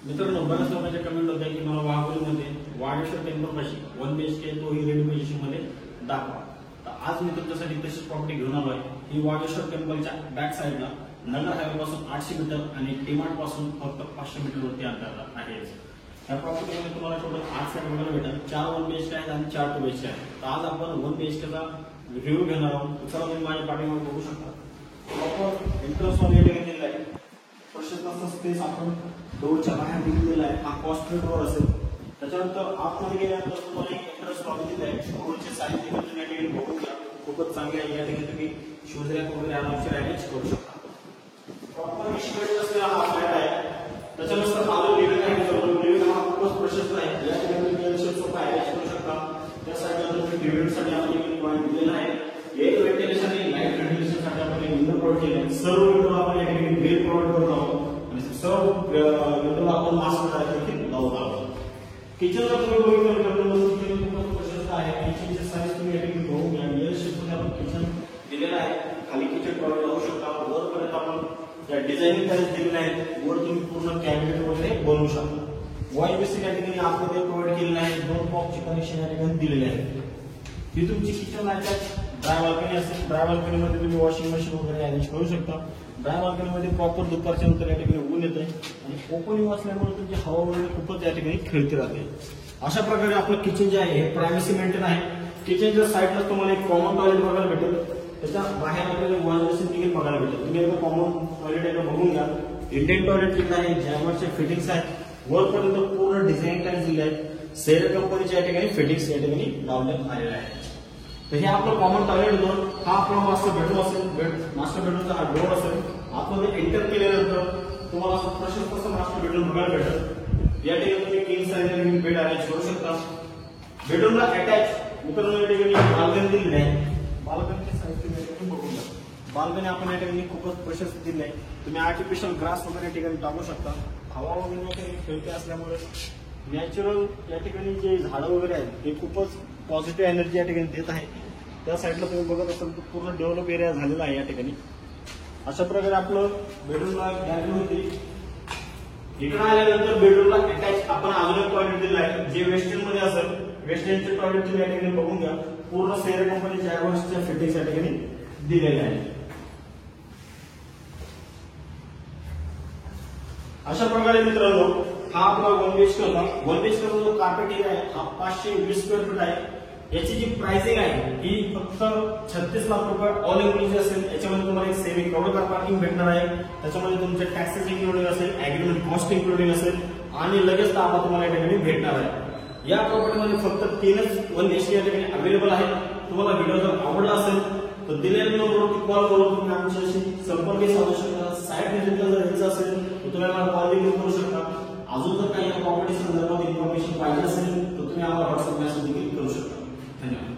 मित्रांनो, बऱ्याच लोकांच्या कमेंट होत्या की मला वाघोलीमध्ये वाडेश्वर टेम्पल पाशी 1 BHK तोही रेडी पोझिशन मध्ये दाखवा. तर आज मी तुमच्यासाठी तशीच प्रॉपर्टी घेऊन आलो आहे. ही वाडेश्वर टेम्पलच्या बॅक साइडला नगर हायवे पासून 800 मीटर आणि टीमार्ट पासून फक्त 500 मीटर वरती अंतरावर आहे. या प्रॉपर्टीमध्ये तुम्हाला टोटल 8 फ्लॅट बघायला भेटेल. 4 1 BHK आहेत आणि 4 2 BHK आहेत. तर आज आपण 1 BHK चा रिव्ह्यू घेणार आहोत. चला तुम्ही माझ्या पाठीमागे बघू शकता. प्रॉपर एंट्रन्स मध्ये दिलेला आहे. प्रशस्त स्पेस आपण डोरच्या बाहेर दिलेला आहे. हा कॉस्टली डोर असेल. त्याच्यानंतर आतमध्ये गेल्यानंतर तुम्हाला एक एंट्रन्स लॉबी दिली आहे. डोरचे साईज देखील तुम्ही या ठिकाणी बघू शकता. खूपच चांगले आहे. या ठिकाणी तुम्ही शूज रॅक वगैरे आरामशीर अरेंज करू शकता. प्रॉपर इन्स्ट्रुमेंट असलेला हा फ्लॅट आहे. त्याच्यानंतर आलो लिव्हिंग आहे. लिव्हिंग हा खूपच प्रशस्त आहे. या ठिकाणी तुम्ही एल सोफा अरेंज करू शकता. त्या साईडला तुम्ही लिव्हिंग साठी आपण पॉइंट दिलेला आहे. एअर व्हेंटिलेशन आणि लाईट व्हेंटिलेशन साठी आपण विंडो प्रोव्हाइड केले आहे. सर्व विंडो आपण या ठिकाणी ग्रिल प्रोव्हाइड करत आहोत आणि सर्व विंडो आपण मास्क देखील लावत आहोत. किचनला तुम्ही बघितलं तर किचन खूपच प्रशस्त आहे. किचनची साईज तुम्ही या ठिकाणी बघू घ्या. एल शेप मध्ये आपण किचन दिलेला आहे. खाली किचन टॉयलेट लावू शकता. वरपर्यंत आपण या डिझायनिंग टाईल्स दिलेले आहेत. वर तुम्ही पूर्ण कॅबिनेट वगैरे बनवू शकता. वॉल बेसिक या ठिकाणी आतमध्ये प्रोव्हाइड केलेला आहे. 2 पॉपचे कनेक्शन या ठिकाणी दिलेले आहे. ही तुमची किचन अटॅच ड्राय बाल्कनी असेल. ड्राय बाल्कनी मध्ये तुम्ही वॉशिंग मशीन वगैरे अरेंज करू शकता. ड्राय बाल्कनी मध्ये प्रॉपर दुपारच्या नंतर या ठिकाणी ऊन येते आणि ओपनिंग असल्यामुळे तुमची हवा वगैरे खूपच या ठिकाणी खेळती राहते. अशा प्रकारे आपलं किचन जे आहे हे प्रायव्हसी मेंटेन आहे. किचनच्या साईडला तुम्हाला एक कॉमन टॉयलेट बघायला भेटेल. त्याच्या बाहेर आपल्याला वॉश बेसिन देखील बघायला भेटेल. तुम्ही एकदा कॉमन टॉयलेट एकदा बघून घ्या. इंडियन टॉयलेट तिकडे आहे. जॅमरचे फिटिंग्स आहेत. वरपर्यंत पूर्ण डिझाईन टाईल्स दिले आहेत. सेर कंपनीच्या या ठिकाणी फिटिंग्स या ठिकाणी लावण्यात आलेले आहेत. तर हे आपलं कॉमन टॉयलेट डोर. हा आपला मास्टर बेडरूम असेल. मास्टर बेडरूमचा हा डोर असेल. आतमध्ये एंटर केल्यानंतर तुम्हाला प्रशस्त असं मास्टर बेडरूम बघायला भेटेल. या ठिकाणी तुम्ही किंग साइज बेड अरेंज करू शकता. बेडरूमला अटॅच मित्रांनो या ठिकाणी बाल्कनी दिलेली आहे. बाल्कनीची साईज तुम्ही या ठिकाणी बघू शकता. बाल्कनी आपण या ठिकाणी खूपच प्रशस्त दिली आहे. तुम्ही आर्टिफिशियल ग्रास वगैरे या ठिकाणी टाकू शकता. हवा वगैरे खेळते असल्यामुळे नॅचरल या ठिकाणी जे झाडं वगैरे आहेत ते खूपच पॉझिटिव्ह एनर्जी या ठिकाणी देत आहे. त्या साईडला तुम्ही बघत असाल तर पूर्ण डेव्हलप एरिया झालेला आहे या ठिकाणी. अशा प्रकारे आपलं बेडरूमला गॅलरी होती. इकडे आल्यानंतर बेडरूमला अटॅच आपण अजून एक टॉयलेट दिलं आहे जे वेस्टर्न मध्ये असेल. वेस्टर्नचे टॉयलेट तुम्ही या ठिकाणी बघून घ्या. पूर्ण सेर कंपनीच्या ॲडव्हान्सच्या फिटिंग्स या ठिकाणी दिलेल्या आहेत. अशा प्रकारे मित्रांनो हा आपला 1 BHK होता. 1 BHK चा जो कार्पेट एरिया आहे हा 520 स्क्वेअर फीट आहे. याची जी प्राइसिंग आहे ही फक्त 36 लाख रुपये ऑल इन्क्लुसिव्ह असेल. याच्यामध्ये तुम्हाला एक सेमी कव्हर कार पार्किंग भेटणार आहे. त्याच्यामध्ये तुमचे टॅक्सेस इन्क्लुडिंग असेल, ऍग्रीमेंट कॉस्ट इन्क्लुडिंग असेल आणि लगेच ताबा तुम्हाला या ठिकाणी भेटणार आहे. या प्रॉपर्टीमध्ये फक्त 3च 1 BHK या ठिकाणी अवेलेबल आहे. तुम्हाला व्हिडिओ जर आवडला असेल तर दिलेल्या नंबरवरती कॉल करून तुम्ही आमच्याशी संपर्क साधू शकता. साईट व्हिजिटला जर यायचं असेल तर तुम्ही आम्हाला कॉल देखील करू शकता. अजून जर काही प्रॉपर्टी संदर्भात इन्फॉर्मेशन पाहिजे असेल तर तुम्ही आम्हाला व्हॉट्सअप मेसेज देखील करू शकता. धन्यवाद.